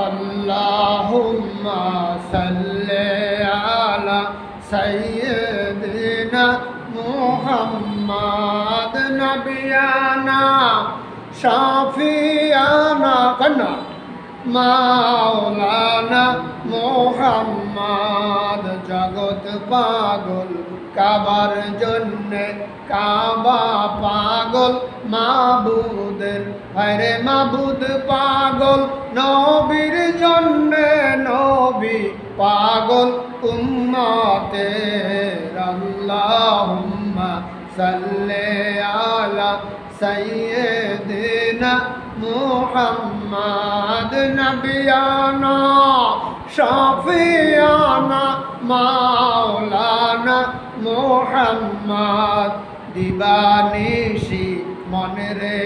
আল্লাহুম্মা সাল্লি আলা সাইয়্যিদিনা মুহাম্মাদ নবিয়ানা শাফিয়ানা কান্না মাওলানা মুহাম্মদ জগৎ পাগল কাবার জন্যে কাবা পাগল মাবুদের হরে মাবুদ পাগল নবীর জন্যে নবী পাগল উম্মতের আল্লাহুম্মা সাল্লি আলা সাইয়্যিদিনা মুহাম্মাদ নবিয়ানা শাফিয়ানা মাওলানা মুহাম্মদ দিবানিশি মনে রে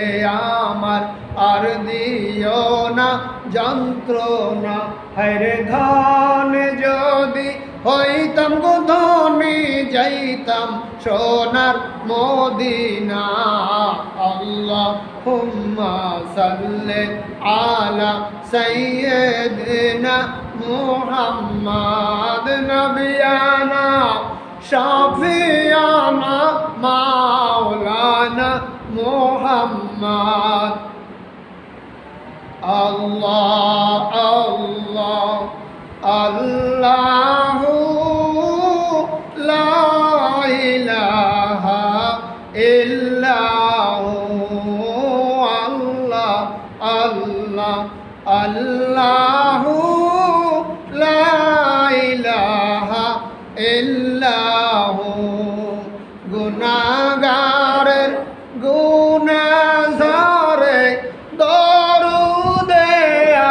আমার আর দিও না যন্ত্রণা হায়রে ধন যদি হইতাম গো ধনী যাইতাম সোনার মদিনা আল্লাহুম্মা সাল্লি আলা সাইয়্যিদিনা মুহাম্মাদ নবিয়ানা শাফিয়ানা মাওলানা মুহাম্মদ আল্লাহ আল্লাহ আল্লাহু লা ইলাহা ইল্লাহু আল্লাহ আল্লাহ আল্লাহু লা ইলাহা ইল্লাহু গুনাহগারের গুনাহঝরে দরুদে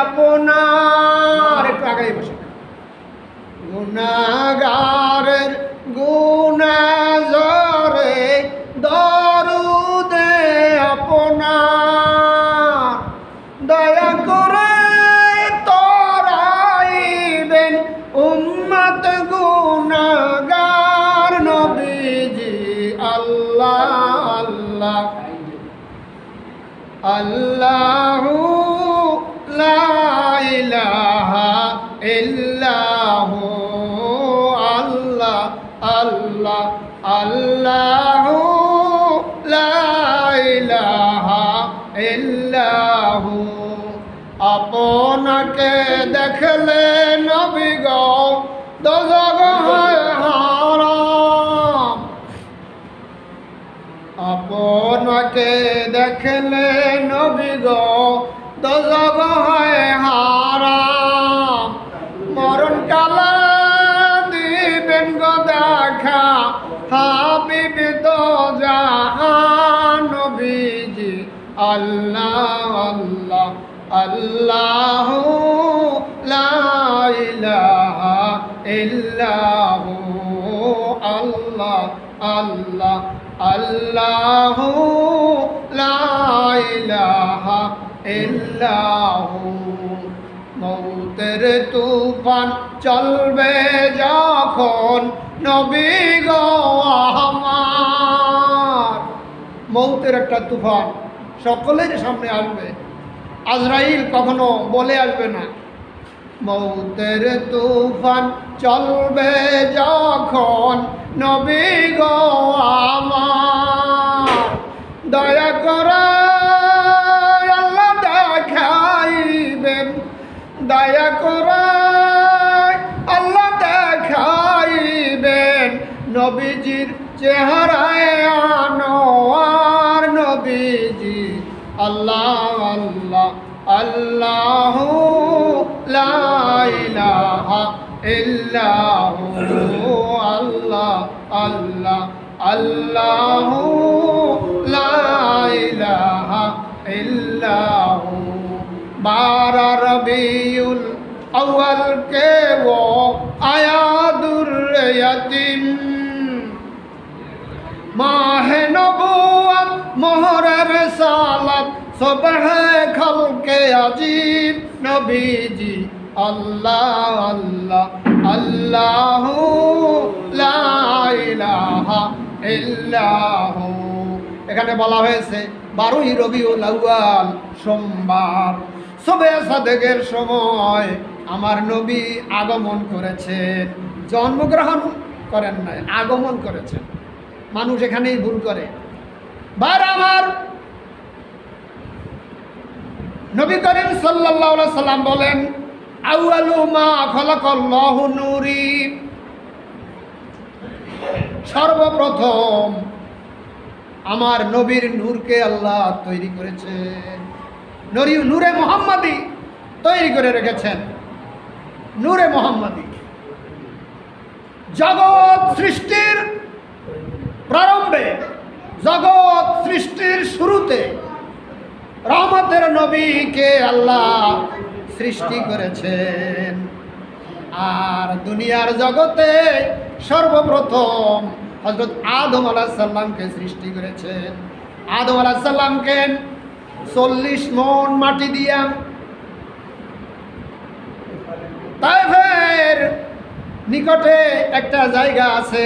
আপনার একটু আগে বসে গুনাহগারের গুনাহঝরে দরুদে আপনার দয়া করে তরাইবেন উম্মত গুনাহগার নবীজি আল্লাহ আল্লাহ আল্লাহু লা ইলাহা ইল্লাহু আল্লাহ আল্লাহ আল্লাহু লা ইলাহা ইল্লাহু আপনাকে দেখলে নবী গো দোজখ হয় হারাম আপনাকে দেখলে নবী গো দোজখ হয় হারাম মরণ কালে দিবেন গো দেখা হাবিব দো জাহান নবীজি আল্লাহ আল্লাহ আল্লাহু লা ইলাহা ইল্লাহু আল্লাহ আল্লাহ আল্লাহু লা ইলাহা ইল্লাহু মৌতের তুফান চলবে যখন নবী গো আমার মৌতের একটা তুফান সকলের সামনে আসবে আজরাইল কখনো বলে আসবে না মৌতের তুফান চলবে যখন নবী গো আমার দয়া করে আল্লাহ দেখাইবেন দয়া করে আল্লাহ দেখাইবেন নবীজির চেহারায় আনোয়ার নবীজি আল্লাহ আল্লাহ আল্লাহু লা ইলাহা ইল্লাহু আল্লাহ আল্লাহ আল্লাহু লা ইলাহা ইল্লাহু 12 রবিউল আউয়াল के वो आया दुर्यतीम माह नबुवत मोहर रिसालत सुबह खल के अजीब नबीजी अल्लाह अल्लाह अल्लाहु ला इलाहा इल्लाहु এখানে বলা হয়েছে 12ই রবিউল আউয়াল সোমবার সবে সাদেকের সময় আমার নবী আগমন করেছেন, জন্মগ্রহণ করেন নাই, আগমন করেছেন। মানুষ এখানেই ভুল করে। বার আমার নবী করিম সাল্লাল্লাহু আলাইহি সাল্লাম বলেন, আউয়ালু মা খালাকাল্লাহু নূরি, সর্বপ্রথম আমার নবীর নূরকে আল্লাহ তৈরি করেছেন। নূরে মুহাম্মাদি তৈরি করে রেখেছেন। নূরে মুহাম্মাদি জগৎ সৃষ্টির প্রারম্ভে, জগৎ সৃষ্টির শুরুতে রহমতের নবীকে আল্লাহ সৃষ্টি করেছেন। আর দুনিয়ার জগতে সর্বপ্রথম হযরত আদম আলাইহিস সালামকে সৃষ্টি করেছেন। আদম আলাইহিস সালামকে 40 মণ মাটি দিয়া তায়েফের নিকটে একটা জায়গা আছে,